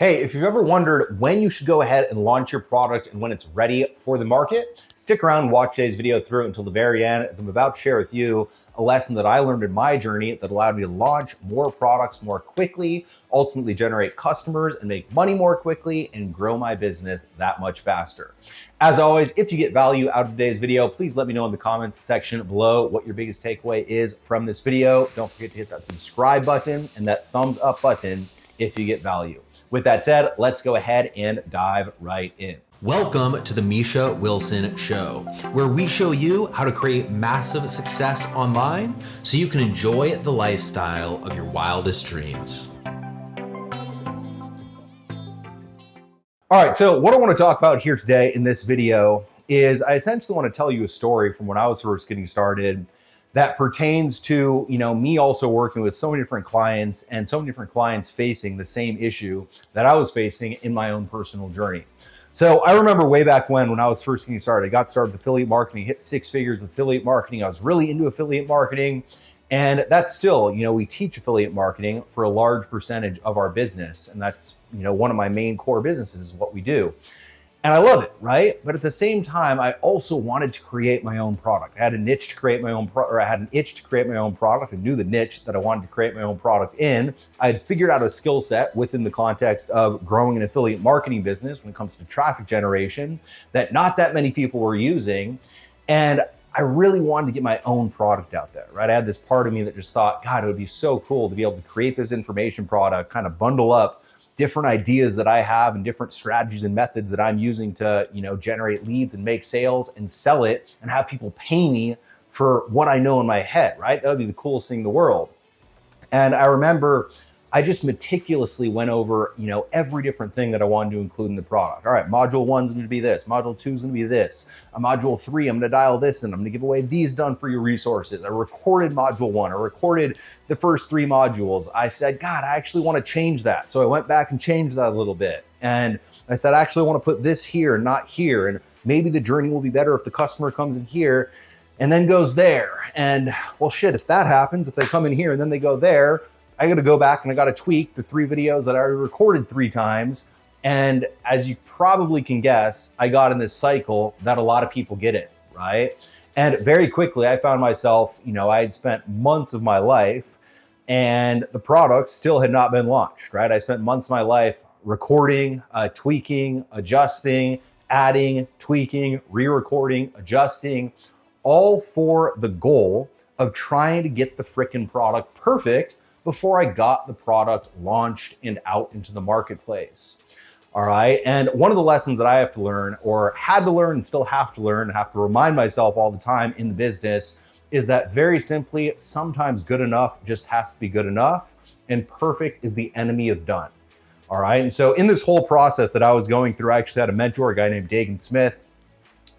Hey, if you've ever wondered when you should go ahead and launch your product and when it's ready for the market, stick around and watch today's video through until the very end, as I'm about to share with you a lesson that I learned in my journey that allowed me to launch more products more quickly, ultimately generate customers and make money more quickly and grow my business that much faster. As always, if you get value out of today's video, please let me know in the comments section below what your biggest takeaway is from this video. Don't forget to hit that subscribe button and that thumbs up button if you get value. With that said, let's go ahead and dive right in. Welcome to the Misha Wilson Show, where we show you how to create massive success online so you can enjoy the lifestyle of your wildest dreams. All right, so what I want to talk about here today in this video is I essentially want to tell you a story from when I was first getting started that pertains to, me also working with so many different clients and so many different clients facing the same issue that I was facing in my own personal journey. So I remember way back when I was first getting started, I got started with affiliate marketing, hit 6 figures with affiliate marketing. I was really into affiliate marketing. And that's still, we teach affiliate marketing for a large percentage of our business. And that's, one of my main core businesses is what we do. And I love it, right? But at the same time, I also wanted to create my own product. I had an itch to create my own product. I knew the niche that I wanted to create my own product in. I had figured out a skill set within the context of growing an affiliate marketing business when it comes to traffic generation that not that many people were using. And I really wanted to get my own product out there, right? I had this part of me that just thought, God, it would be so cool to be able to create this information product, kind of bundle up different ideas that I have and different strategies and methods that I'm using to, generate leads and make sales and sell it and have people pay me for what I know in my head, right? That would be the coolest thing in the world. And I remember I just meticulously went over, every different thing that I wanted to include in the product. All right, module 1's going to be this. Module 2's going to be this. Module 3, I'm going to dial this in. I'm going to give away these done for your resources. I recorded module 1. I recorded the first 3 modules. I said, God, I actually want to change that. So I went back and changed that a little bit. And I said, I actually want to put this here and not here. And maybe the journey will be better if the customer comes in here and then goes there. And well, shit, if that happens, if they come in here and then they go there, I got to go back and I got to tweak the 3 videos that I already recorded 3 times. And as you probably can guess, I got in this cycle that a lot of people get in, right? And very quickly, I found myself, I had spent months of my life and the product still had not been launched, right? I spent months of my life recording, tweaking, adjusting, adding, tweaking, re-recording, adjusting, all for the goal of trying to get the frickin' product perfect before I got the product launched and out into the marketplace. All right. And one of the lessons that I have to learn, or had to learn and still have to learn, and have to remind myself all the time in the business, is that very simply, sometimes good enough just has to be good enough, and perfect is the enemy of done. All right. And so in this whole process that I was going through, I actually had a mentor, a guy named Dagan Smith,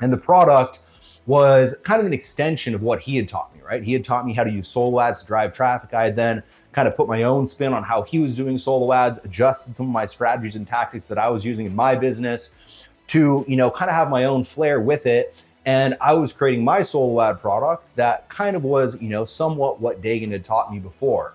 and the product was kind of an extension of what he had taught me, right? He had taught me how to use solo ads to drive traffic. I had then kind of put my own spin on how he was doing solo ads, adjusted some of my strategies and tactics that I was using in my business to, kind of have my own flair with it. And I was creating my solo ad product that kind of was, somewhat what Dagan had taught me before.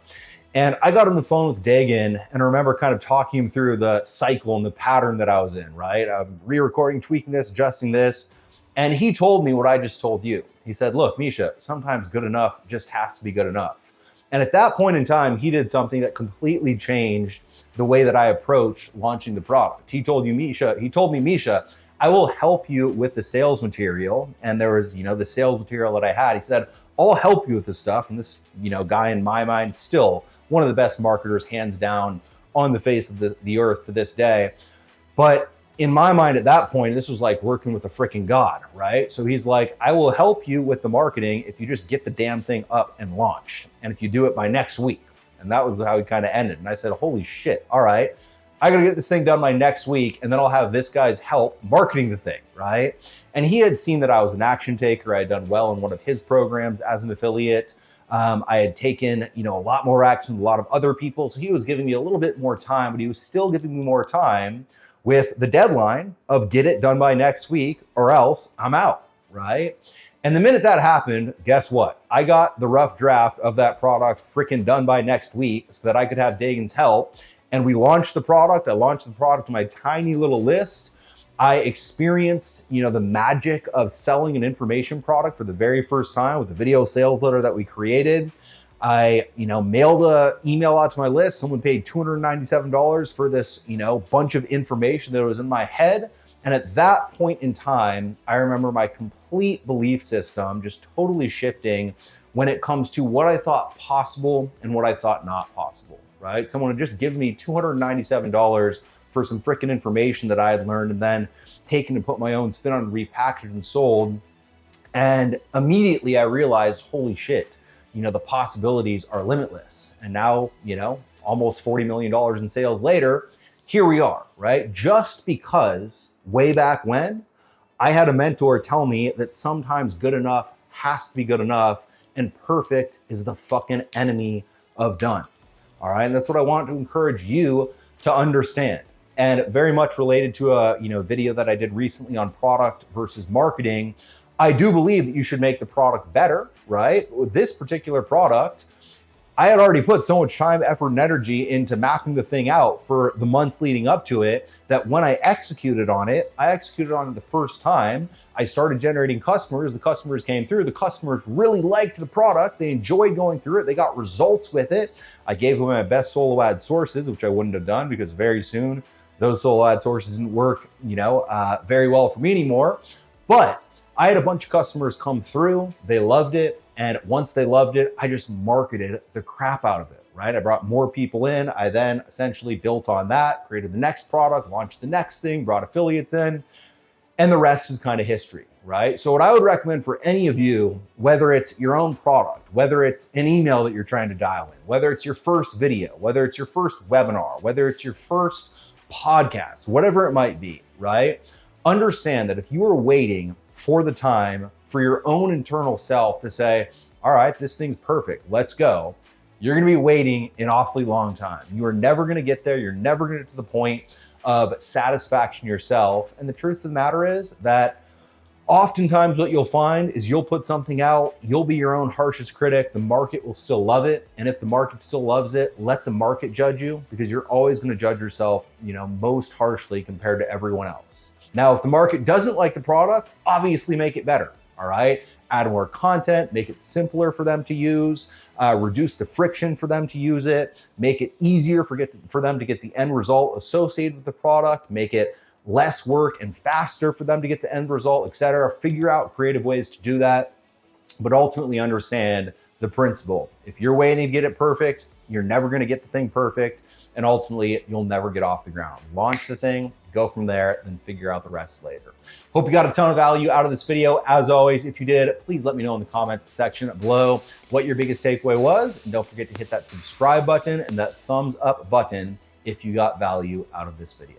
And I got on the phone with Dagan and I remember kind of talking him through the cycle and the pattern that I was in, right? I'm re-recording, tweaking this, adjusting this. And he told me what I just told you. He said, look, Misha, sometimes good enough just has to be good enough. And at that point in time, he did something that completely changed the way that I approached launching the product. He told me, Misha, I will help you with the sales material. And there was, the sales material that I had. He said, I'll help you with this stuff. And this, guy in my mind, still one of the best marketers, hands down, on the face of the earth to this day. But in my mind at that point, this was like working with a freaking God, right? So he's like, I will help you with the marketing if you just get the damn thing up and launched. And if you do it by next week. And that was how he kind of ended. And I said, holy shit, all right, I got to get this thing done by next week. And then I'll have this guy's help marketing the thing, right? And he had seen that I was an action taker. I had done well in one of his programs as an affiliate. I had taken, a lot more action than a lot of other people. So he was giving me a little bit more time, but he was still giving me more time with the deadline of get it done by next week or else I'm out, right? And the minute that happened, guess what? I got the rough draft of that product freaking done by next week so that I could have Dagan's help. And we launched the product. I launched the product to my tiny little list. I experienced, the magic of selling an information product for the very first time with the video sales letter that we created. I, mailed an email out to my list. Someone paid $297 for this, bunch of information that was in my head. And at that point in time, I remember my complete belief system just totally shifting when it comes to what I thought possible and what I thought not possible, right? Someone would just give me $297 for some freaking information that I had learned and then taken and put my own spin on and repackaged and sold. And immediately I realized, holy shit, the possibilities are limitless. And now, almost $40 million in sales later, here we are, right? Just because way back when I had a mentor tell me that sometimes good enough has to be good enough and perfect is the fucking enemy of done. All right. And that's what I want to encourage you to understand. And very much related to a video that I did recently on product versus marketing. I do believe that you should make the product better, right? With this particular product, I had already put so much time, effort, and energy into mapping the thing out for the months leading up to it that when I executed on it the first time. I started generating customers. The customers came through. The customers really liked the product. They enjoyed going through it. They got results with it. I gave them my best solo ad sources, which I wouldn't have done because very soon those solo ad sources didn't work, very well for me anymore. But I had a bunch of customers come through. They loved it. And once they loved it, I just marketed the crap out of it, right? I brought more people in. I then essentially built on that, created the next product, launched the next thing, brought affiliates in, and the rest is kind of history, right? So what I would recommend for any of you, whether it's your own product, whether it's an email that you're trying to dial in, whether it's your first video, whether it's your first webinar, whether it's your first podcast, whatever it might be, right? Understand that if you are waiting for the time for your own internal self to say, all right, this thing's perfect, let's go, you're gonna be waiting an awfully long time. You are never gonna get there. You're never gonna get to the point of satisfaction yourself. And the truth of the matter is that oftentimes what you'll find is you'll put something out, you'll be your own harshest critic, the market will still love it. And if the market still loves it, let the market judge you, because you're always gonna judge yourself, most harshly compared to everyone else. Now, if the market doesn't like the product, obviously make it better, all right? Add more content, make it simpler for them to use, reduce the friction for them to use it, make it easier for them to get the end result associated with the product, make it less work and faster for them to get the end result, etc. Figure out creative ways to do that, but ultimately understand the principle. If you're waiting to get it perfect, you're never gonna get the thing perfect, and ultimately you'll never get off the ground. Launch the thing, go from there, and figure out the rest later. Hope you got a ton of value out of this video. As always, if you did, please let me know in the comments section below what your biggest takeaway was. And don't forget to hit that subscribe button and that thumbs up button if you got value out of this video.